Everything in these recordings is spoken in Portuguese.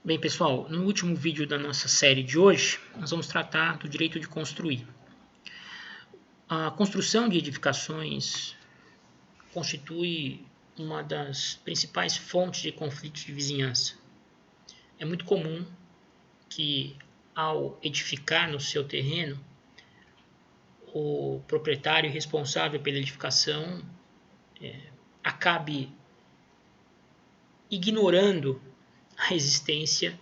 Bem, pessoal, no último vídeo da nossa série de hoje, nós vamos tratar do direito de construir. A construção de edificações constitui uma das principais fontes de conflitos de vizinhança. É muito comum que, ao edificar no seu terreno, o proprietário responsável pela edificação acabe ignorando a existência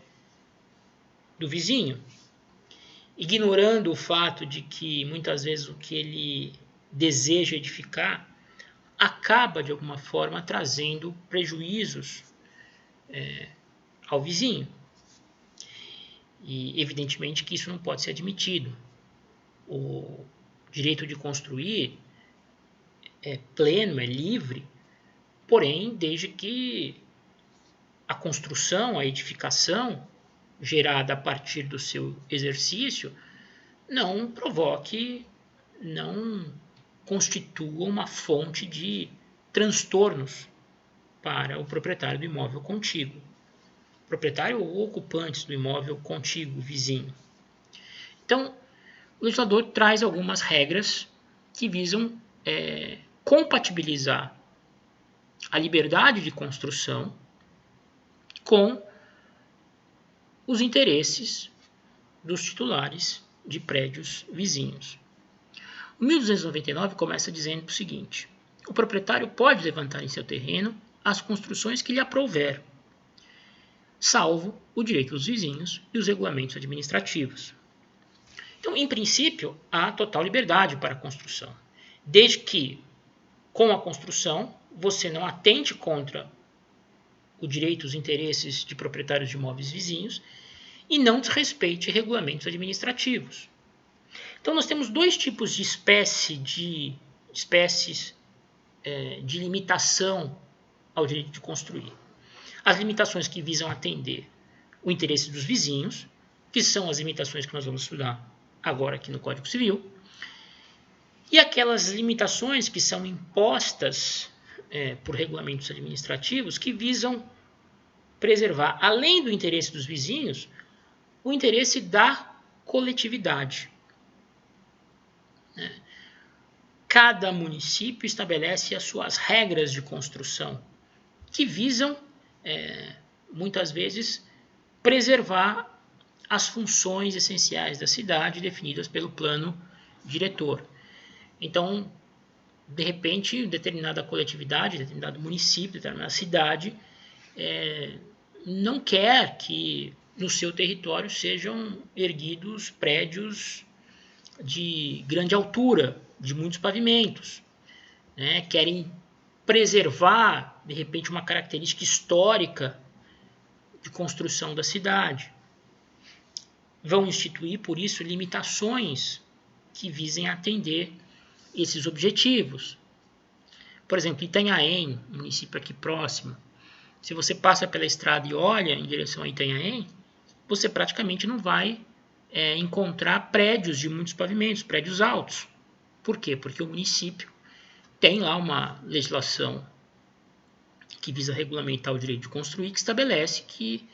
do vizinho, ignorando o fato de que muitas vezes o que ele deseja edificar acaba de alguma forma trazendo prejuízos ao vizinho. E evidentemente que isso não pode ser admitido. O direito de construir é pleno, é livre, porém desde que a construção, a edificação gerada a partir do seu exercício não provoque, não constitua uma fonte de transtornos para o proprietário do imóvel contíguo. Proprietário ou ocupantes do imóvel contíguo, vizinho. Então, o legislador traz algumas regras que visam compatibilizar a liberdade de construção com os interesses dos titulares de prédios vizinhos. O 1299 começa dizendo o seguinte: o proprietário pode levantar em seu terreno as construções que lhe aprouver, salvo o direito dos vizinhos e os regulamentos administrativos. Então, em princípio, há total liberdade para a construção, desde que, com a construção, você não atente contra o direito e os interesses de proprietários de imóveis vizinhos e não desrespeite regulamentos administrativos. Então, nós temos dois tipos de espécies de limitação ao direito de construir. As limitações que visam atender o interesse dos vizinhos, que são as limitações que nós vamos estudar agora aqui no Código Civil, e aquelas limitações que são impostas por regulamentos administrativos que visam preservar, além do interesse dos vizinhos, o interesse da coletividade. Cada município estabelece as suas regras de construção, que visam, muitas vezes, preservar as funções essenciais da cidade definidas pelo plano diretor. Então, de repente, determinada coletividade, determinado município, determinada cidade, não quer que no seu território sejam erguidos prédios de grande altura, de muitos pavimentos. Querem preservar, de repente, uma característica histórica de construção da cidade. Vão instituir, por isso, limitações que visem atender esses objetivos. Por exemplo, Itanhaém, município aqui próximo, se você passa pela estrada e olha em direção a Itanhaém, você praticamente não vai encontrar prédios de muitos pavimentos, prédios altos. Por quê? Porque o município tem lá uma legislação que visa regulamentar o direito de construir, que estabelece que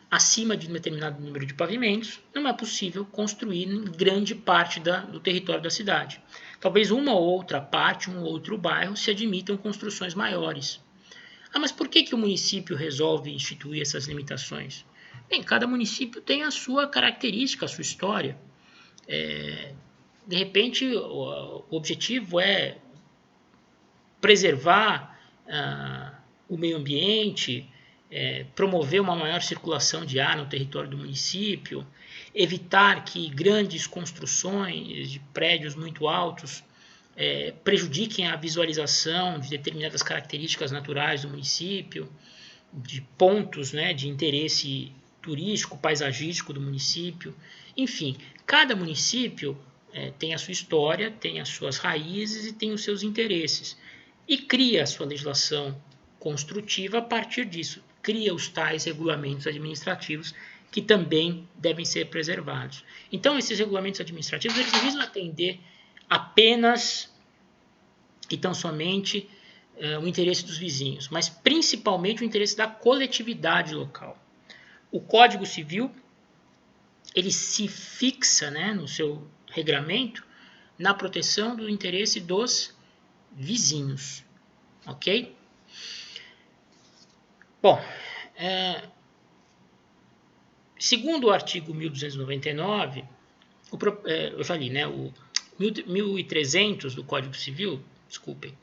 acima de um determinado número de pavimentos não é possível construir em grande parte do território da cidade. Talvez uma ou outra parte, um ou outro bairro se admitam construções maiores. Mas por que o município resolve instituir essas limitações? Bem, cada município tem a sua característica, a sua história. De repente, o objetivo é preservar o meio ambiente, promover uma maior circulação de ar no território do município, evitar que grandes construções de prédios muito altos prejudiquem a visualização de determinadas características naturais do município, de pontos de interesse turístico, paisagístico do município. Enfim, cada município tem a sua história, tem as suas raízes e tem os seus interesses. E cria a sua legislação construtiva a partir disso. Cria os tais regulamentos administrativos que também devem ser preservados. Então, esses regulamentos administrativos eles visam atender apenas e tão somente o interesse dos vizinhos, mas principalmente o interesse da coletividade local. o Código Civil ele se fixa, né, no seu regramento na proteção do interesse dos vizinhos, ok? Bom, segundo o artigo 1299, eu já li, né, o 1300 do Código Civil, desculpem,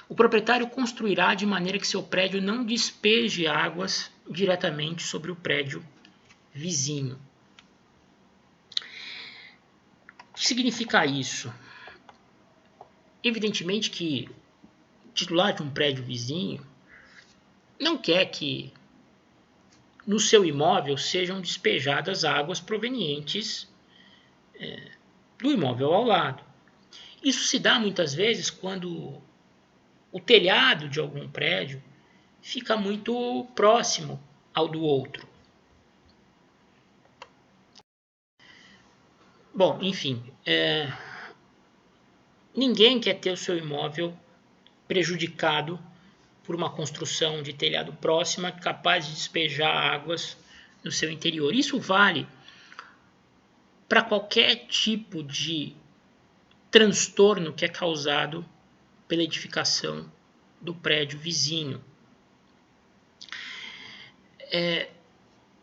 o proprietário construirá de maneira que seu prédio não despeje águas diretamente sobre o prédio vizinho. O que significa isso? Evidentemente que o titular de um prédio vizinho não quer que no seu imóvel sejam despejadas águas provenientes do imóvel ao lado. Isso se dá muitas vezes quando o telhado de algum prédio fica muito próximo ao do outro. Bom, enfim, ninguém quer ter o seu imóvel prejudicado por uma construção de telhado próxima capaz de despejar águas no seu interior. Isso vale para qualquer tipo de transtorno que é causado pela edificação do prédio vizinho.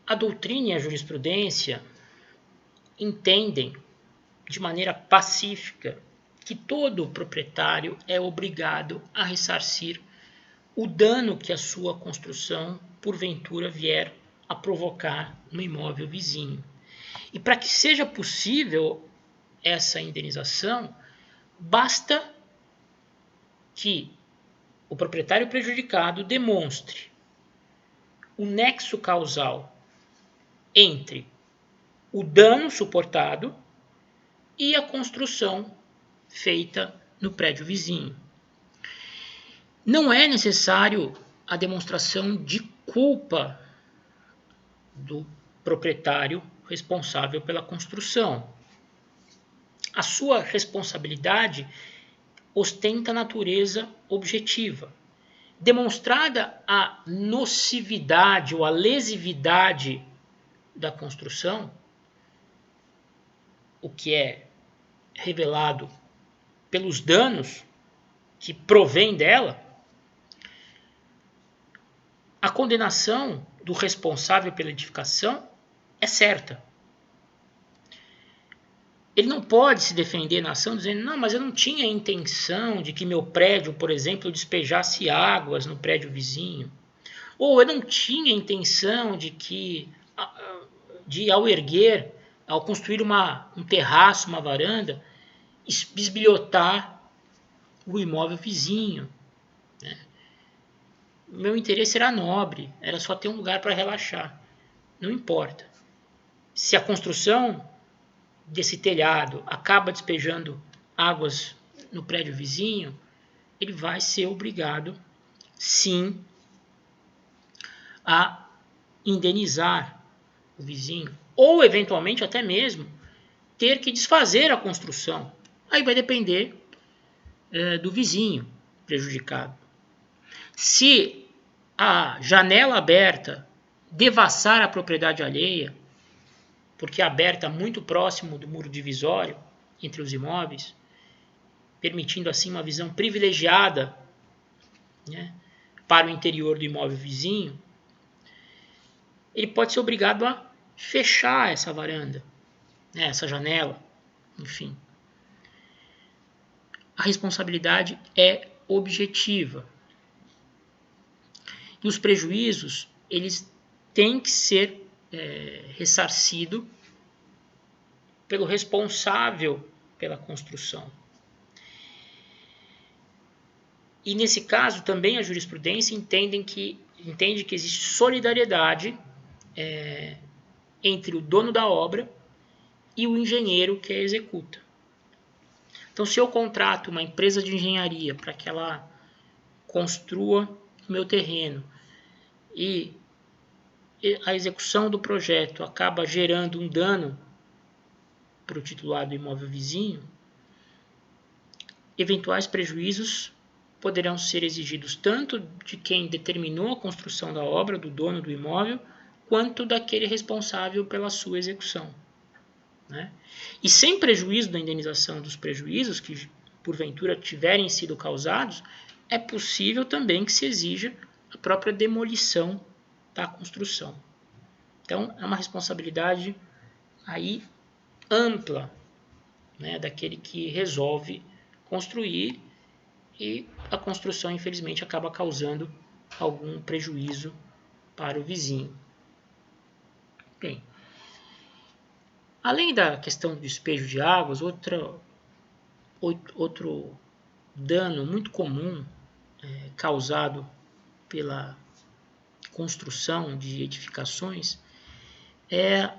A doutrina e a jurisprudência entendem de maneira pacífica que todo proprietário é obrigado a ressarcir o dano que a sua construção, porventura, vier a provocar no imóvel vizinho. E para que seja possível essa indenização, basta que o proprietário prejudicado demonstre o nexo causal entre o dano suportado e a construção feita no prédio vizinho. Não é necessário a demonstração de culpa do proprietário responsável pela construção. A sua responsabilidade ostenta natureza objetiva. Demonstrada a nocividade ou a lesividade da construção, o que é revelado pelos danos que provém dela, a condenação do responsável pela edificação é certa. Ele não pode se defender na ação dizendo, não, mas eu não tinha intenção de que meu prédio, por exemplo, despejasse águas no prédio vizinho. Ou eu não tinha intenção de que, ao erguer, ao construir um terraço, uma varanda, bisbilhotar o imóvel vizinho. Né? Meu interesse era nobre, era só ter um lugar para relaxar. Não importa. Se a construção desse telhado acaba despejando águas no prédio vizinho, ele vai ser obrigado, sim, a indenizar o vizinho, ou eventualmente até mesmo ter que desfazer a construção. Aí vai depender do vizinho prejudicado. Se a janela aberta devassar a propriedade alheia, porque é aberta muito próximo do muro divisório entre os imóveis, permitindo assim uma visão privilegiada, né, para o interior do imóvel vizinho, ele pode ser obrigado a fechar essa varanda, né, essa janela, enfim. A responsabilidade é objetiva. E os prejuízos, eles têm que ser ressarcidos pelo responsável pela construção. E nesse caso também a jurisprudência entende que existe solidariedade entre o dono da obra e o engenheiro que a executa. Então, se eu contrato uma empresa de engenharia para que ela construa o meu terreno e a execução do projeto acaba gerando um dano para o titular do imóvel vizinho, eventuais prejuízos poderão ser exigidos tanto de quem determinou a construção da obra, do dono do imóvel, quanto daquele responsável pela sua execução, né? E sem prejuízo da indenização dos prejuízos que porventura tiverem sido causados, é possível também que se exija a própria demolição da construção. Então, é uma responsabilidade aí ampla, né, daquele que resolve construir, e a construção, infelizmente, acaba causando algum prejuízo para o vizinho. Bem, além da questão do despejo de águas, outro dano muito comum causado pela construção de edificações é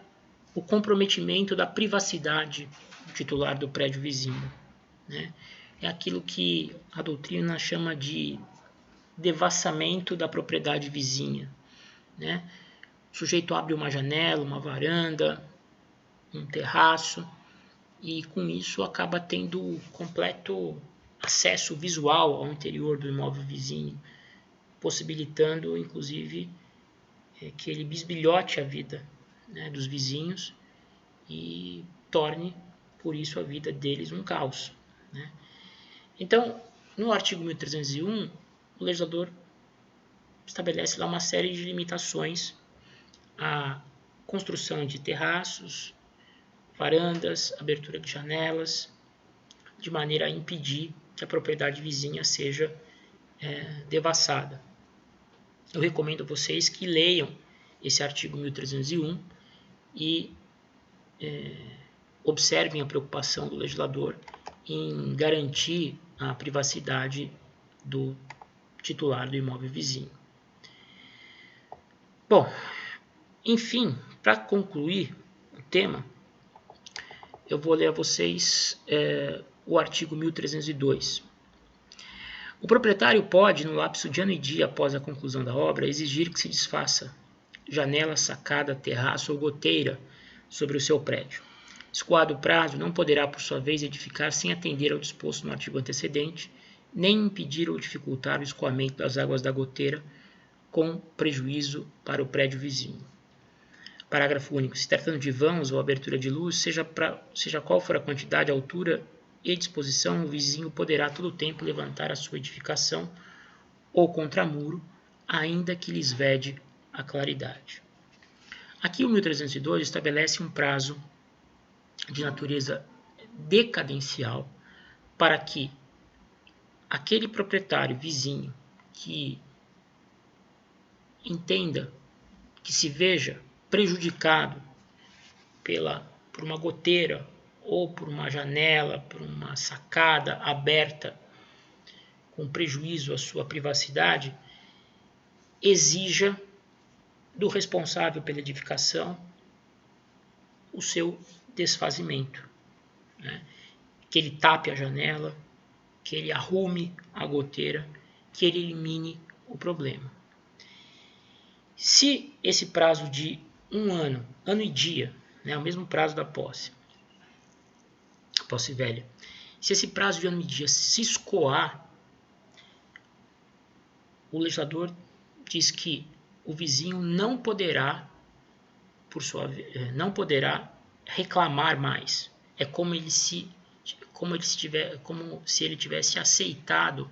o comprometimento da privacidade do titular do prédio vizinho, né? É aquilo que a doutrina chama de devassamento da propriedade vizinha, né? O sujeito abre uma janela, uma varanda, um terraço, e com isso acaba tendo completo acesso visual ao interior do imóvel vizinho, possibilitando, inclusive, que ele bisbilhote a vida, né, dos vizinhos e torne, por isso, a vida deles um caos, né? Então, no artigo 1301, o legislador estabelece lá uma série de limitações à construção de terraços, varandas, abertura de janelas, de maneira a impedir que a propriedade vizinha seja devassada. Eu recomendo a vocês que leiam esse artigo 1301 e observem a preocupação do legislador em garantir a privacidade do titular do imóvel vizinho. Bom, enfim, para concluir o tema, eu vou ler a vocês o artigo 1302. O proprietário pode, no lapso de ano e dia após a conclusão da obra, exigir que se desfaça janela, sacada, terraço ou goteira sobre o seu prédio. Escoado o prazo, não poderá, por sua vez, edificar sem atender ao disposto no artigo antecedente, nem impedir ou dificultar o escoamento das águas da goteira com prejuízo para o prédio vizinho. Parágrafo único. Se tratando de vãos ou abertura de luz, seja qual for a quantidade, altura e disposição, o vizinho poderá a todo tempo levantar a sua edificação ou contramuro, ainda que lhes vede a claridade. Aqui o 1302 estabelece um prazo de natureza decadencial para que aquele proprietário vizinho que entenda, que se veja prejudicado por uma goteira ou por uma janela, por uma sacada aberta com prejuízo à sua privacidade, exija do responsável pela edificação o seu desfazimento, né? Que ele tape a janela, que ele arrume a goteira, que ele elimine o problema. Se esse prazo de um ano e dia, né, o mesmo prazo da posse velha, se esse prazo de ano e dia se escoar, o legislador diz que o vizinho não poderá, não poderá reclamar mais. É como se ele tivesse aceitado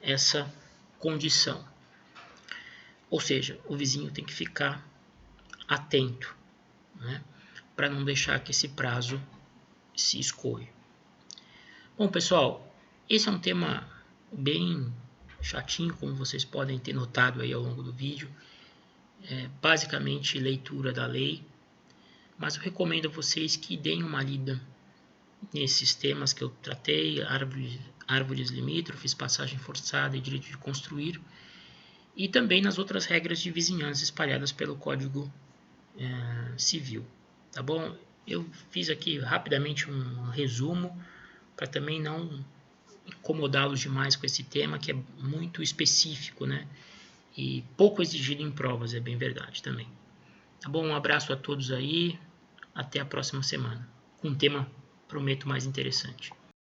essa condição. Ou seja, o vizinho tem que ficar atento, né, para não deixar que esse prazo se escoe. Bom, pessoal, esse é um tema bem chatinho, como vocês podem ter notado aí ao longo do vídeo. Basicamente leitura da lei, mas eu recomendo a vocês que deem uma lida nesses temas que eu tratei: árvores limítrofes, passagem forçada e direito de construir, e também nas outras regras de vizinhança espalhadas pelo Código Civil. Tá bom? Eu fiz aqui rapidamente um resumo para também não incomodá-los demais com esse tema, que é muito específico, né? E pouco exigido em provas, é bem verdade também. Tá bom? Um abraço a todos aí, até a próxima semana, com um tema, prometo, mais interessante.